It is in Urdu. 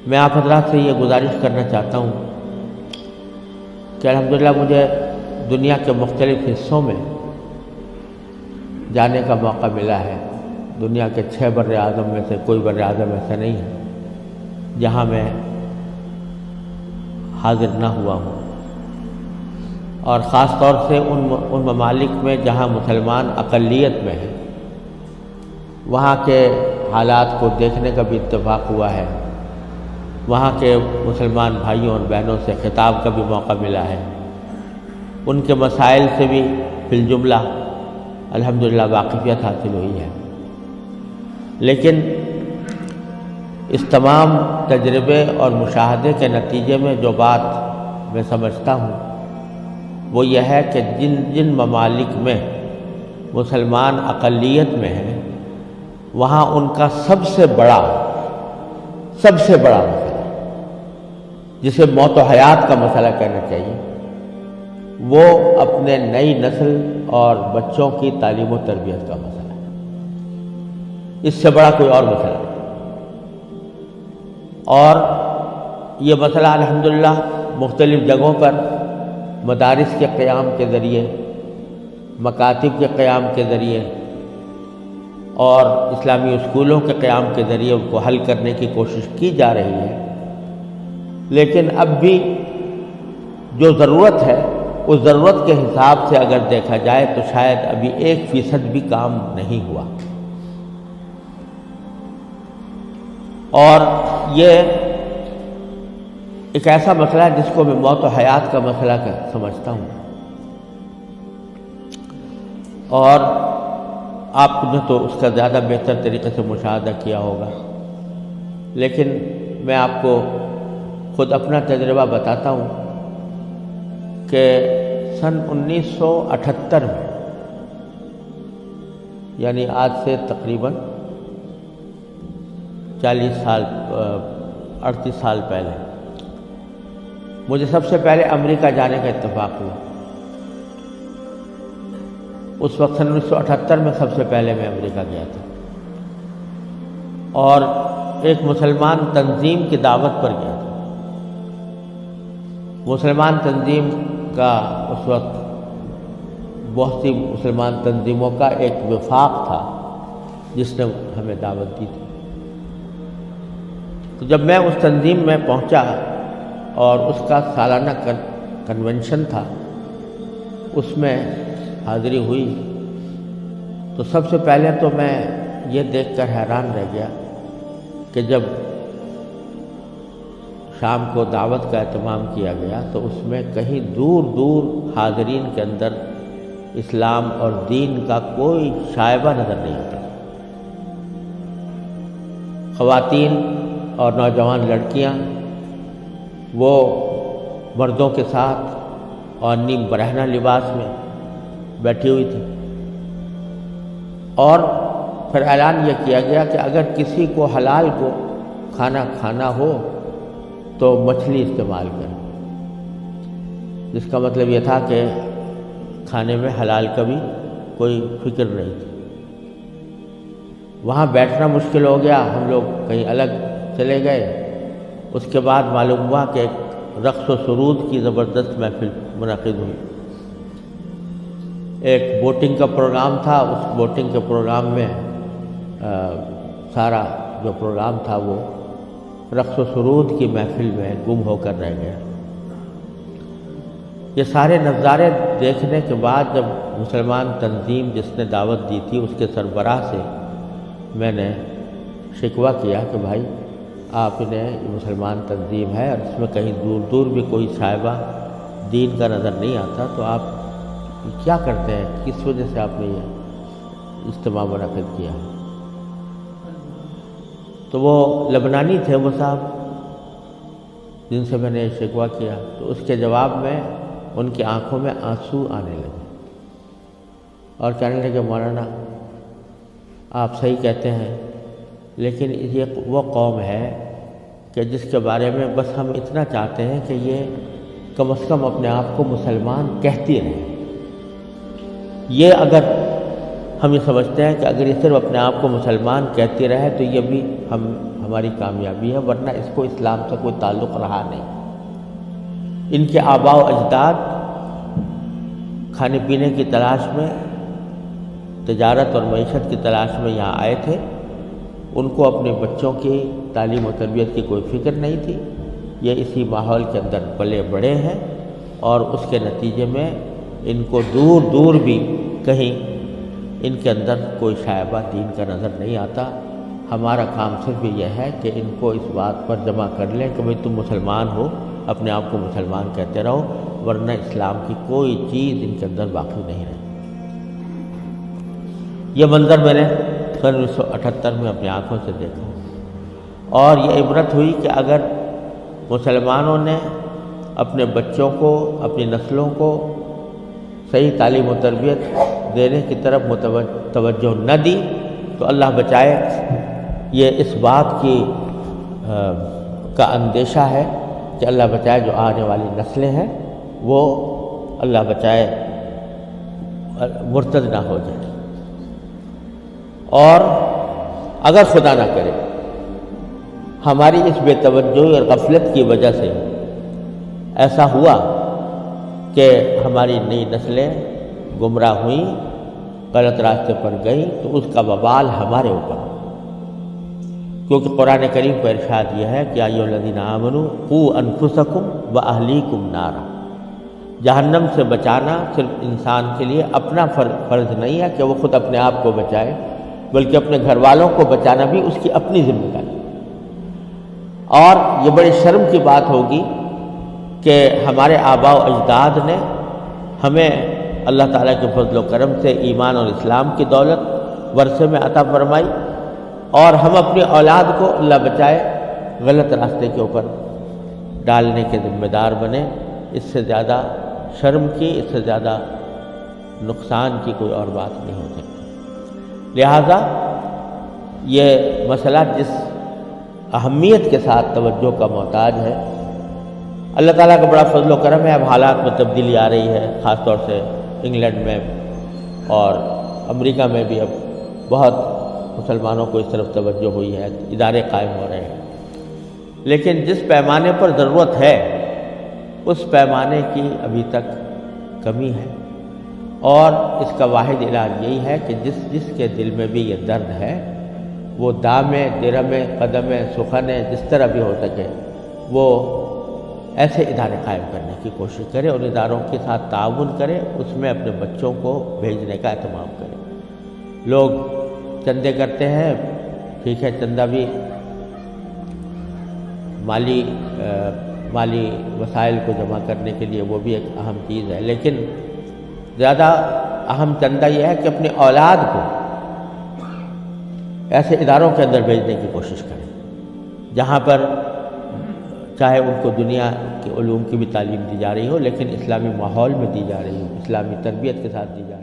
میں آپ حضرات سے یہ گزارش کرنا چاہتا ہوں کہ الحمدللہ مجھے دنیا کے مختلف حصوں میں جانے کا موقع ملا ہے۔ دنیا کے 6 بر اعظم میں سے کوئی بر اعظم ایسا نہیں ہے جہاں میں حاضر نہ ہوا ہوں، اور خاص طور سے ان ممالک میں جہاں مسلمان اقلیت میں ہیں، وہاں کے حالات کو دیکھنے کا بھی اتفاق ہوا ہے۔ وہاں کے مسلمان بھائیوں اور بہنوں سے خطاب کا بھی موقع ملا ہے، ان کے مسائل سے بھی فی الجملہ الحمدللہ واقفیت حاصل ہوئی ہے۔ لیکن اس تمام تجربے اور مشاہدے کے نتیجے میں جو بات میں سمجھتا ہوں وہ یہ ہے کہ جن ممالک میں مسلمان اقلیت میں ہیں، وہاں ان کا سب سے بڑا مسئلہ، جسے موت و حیات کا مسئلہ کہنا چاہیے، وہ اپنے نئی نسل اور بچوں کی تعلیم و تربیت کا مسئلہ ہے۔ اس سے بڑا کوئی اور مسئلہ نہیں۔ اور یہ مسئلہ الحمدللہ مختلف جگہوں پر مدارس کے قیام کے ذریعے، مکاتب کے قیام کے ذریعے اور اسلامی اسکولوں کے قیام کے ذریعے ان کو حل کرنے کی کوشش کی جا رہی ہے۔ لیکن اب بھی جو ضرورت ہے، اس ضرورت کے حساب سے اگر دیکھا جائے تو شاید ابھی 1% بھی کام نہیں ہوا۔ اور یہ ایک ایسا مسئلہ ہے جس کو میں موت و حیات کا مسئلہ سمجھتا ہوں، اور آپ نے تو اس کا زیادہ بہتر طریقے سے مشاہدہ کیا ہوگا، لیکن میں آپ کو خود اپنا تجربہ بتاتا ہوں کہ سن 1978 میں، یعنی آج سے تقریباً 38 سال پہلے مجھے سب سے پہلے امریکہ جانے کا اتفاق ہوا۔ اس وقت سن 1978 میں سب سے پہلے میں امریکہ گیا تھا، اور ایک مسلمان تنظیم کی دعوت پر گیا تھا۔ مسلمان تنظیم کا اس وقت بہت سی مسلمان تنظیموں کا ایک وفاق تھا جس نے ہمیں دعوت دی تھی۔ تو جب میں اس تنظیم میں پہنچا اور اس کا سالانہ کنونشن تھا، اس میں حاضری ہوئی، تو سب سے پہلے تو میں یہ دیکھ کر حیران رہ گیا کہ جب شام کو دعوت کا اہتمام کیا گیا تو اس میں کہیں دور دور حاضرین کے اندر اسلام اور دین کا کوئی شائبہ نظر نہیں آتا۔ خواتین اور نوجوان لڑکیاں وہ مردوں کے ساتھ اور نیم برہنہ لباس میں بیٹھی ہوئی تھی، اور پھر اعلان یہ کیا گیا کہ اگر کسی کو حلال کو کھانا کھانا ہو تو مچھلی استعمال کریں، جس کا مطلب یہ تھا کہ کھانے میں حلال کا بھی کوئی فکر نہیں تھی۔ وہاں بیٹھنا مشکل ہو گیا، ہم لوگ کہیں الگ چلے گئے۔ اس کے بعد معلوم ہوا کہ ایک رقص و سرود کی زبردست محفل منعقد ہوئی۔ ایک بوٹنگ کا پروگرام تھا، اس بوٹنگ کے پروگرام میں سارا جو پروگرام تھا وہ رقص و سرود کی محفل میں گم ہو کر رہ گیا۔ یہ سارے نظارے دیکھنے کے بعد جب مسلمان تنظیم جس نے دعوت دی تھی اس کے سربراہ سے میں نے شکوہ کیا کہ بھائی آپ نے مسلمان تنظیم ہے اور اس میں کہیں دور دور بھی کوئی شائبہ دین کا نظر نہیں آتا، تو آپ کیا کرتے ہیں، کس وجہ سے آپ نے یہ اجتماع منعقد کیا؟ تو وہ لبنانی تھے وہ صاحب جن سے میں نے شکوہ کیا، تو اس کے جواب میں ان کی آنکھوں میں آنسو آنے لگے اور کہنے لگے مولانا آپ صحیح کہتے ہیں، لیکن یہ وہ قوم ہے کہ جس کے بارے میں بس ہم اتنا چاہتے ہیں کہ یہ کم از کم اپنے آپ کو مسلمان کہتی رہے۔ یہ اگر ہم یہ سمجھتے ہیں کہ اگر یہ صرف اپنے آپ کو مسلمان کہتی رہے تو یہ بھی ہماری کامیابی ہے، ورنہ اس کو اسلام سے کوئی تعلق رہا نہیں۔ ان کے آباء و اجداد کھانے پینے کی تلاش میں، تجارت اور معیشت کی تلاش میں یہاں آئے تھے۔ ان کو اپنے بچوں کی تعلیم و تربیت کی کوئی فکر نہیں تھی۔ یہ اسی ماحول کے اندر پلے بڑے ہیں، اور اس کے نتیجے میں ان کو دور دور بھی کہیں ان کے اندر کوئی شائبہ دین کا نظر نہیں آتا۔ ہمارا کام صرف یہ ہے کہ ان کو اس بات پر جمع کر لیں کہ بھئی تم مسلمان ہو، اپنے آپ کو مسلمان کہتے رہو، ورنہ اسلام کی کوئی چیز ان کے اندر باقی نہیں رہے۔ یہ منظر میں نے 1978 میں اپنی آنکھوں سے دیکھا، اور یہ عبرت ہوئی کہ اگر مسلمانوں نے اپنے بچوں کو، اپنی نسلوں کو صحیح تعلیم و تربیت دینے کی طرف توجہ نہ دی تو اللہ بچائے یہ اس بات کی کا اندیشہ ہے کہ اللہ بچائے جو آنے والی نسلیں ہیں وہ اللہ بچائے مرتد نہ ہو جائے، اور اگر خدا نہ کرے ہماری اس بے توجہی اور غفلت کی وجہ سے ایسا ہوا کہ ہماری نئی نسلیں گمراہ ہوئیں، غلط راستے پر گئیں، تو اس کا وبال ہمارے اوپر، کیونکہ قرآن کریم کا ارشاد یہ ہے کہ ایھا الذین آمنوا قوا انفسکم واہلیکم نارا۔ جہنم سے بچانا صرف انسان کے لیے اپنا فرض نہیں ہے کہ وہ خود اپنے آپ کو بچائے، بلکہ اپنے گھر والوں کو بچانا بھی اس کی اپنی ذمہ داری۔ اور یہ بڑی شرم کی بات ہوگی کہ ہمارے آباء و اجداد نے ہمیں اللہ تعالیٰ کے فضل و کرم سے ایمان اور اسلام کی دولت ورثے میں عطا فرمائی، اور ہم اپنی اولاد کو اللہ بچائے غلط راستے کے اوپر ڈالنے کے ذمہ دار بنے۔ اس سے زیادہ شرم کی، اس سے زیادہ نقصان کی کوئی اور بات نہیں ہو سکتی۔ لہٰذا یہ مسئلہ جس اہمیت کے ساتھ توجہ کا محتاج ہے، اللہ تعالیٰ کا بڑا فضل و کرم ہے، اب حالات میں تبدیلی آ رہی ہے، خاص طور سے انگلینڈ میں اور امریکہ میں بھی اب بہت مسلمانوں کو اس طرف توجہ ہوئی ہے، ادارے قائم ہو رہے ہیں، لیکن جس پیمانے پر ضرورت ہے اس پیمانے کی ابھی تک کمی ہے، اور اس کا واحد علاج یہی ہے کہ جس کے دل میں بھی یہ درد ہے وہ دامے، درمے، قدمے، سخنے، جس طرح بھی ہو سکے وہ ایسے ادارے قائم کرنے کی کوشش کرے، اور اداروں کے ساتھ تعاون کرے، اس میں اپنے بچوں کو بھیجنے کا اہتمام کرے۔ لوگ چندے کرتے ہیں، ٹھیک ہے، چندہ بھی مالی وسائل کو جمع کرنے کے لیے وہ بھی ایک اہم چیز ہے، لیکن زیادہ اہم چندہ یہ ہے کہ اپنی اولاد کو ایسے اداروں کے اندر بھیجنے کی کوشش کریں جہاں پر چاہے ان کو دنیا کے علوم کی بھی تعلیم دی جا رہی ہو، لیکن اسلامی ماحول میں دی جا رہی ہو، اسلامی تربیت کے ساتھ دی جا رہی ہو۔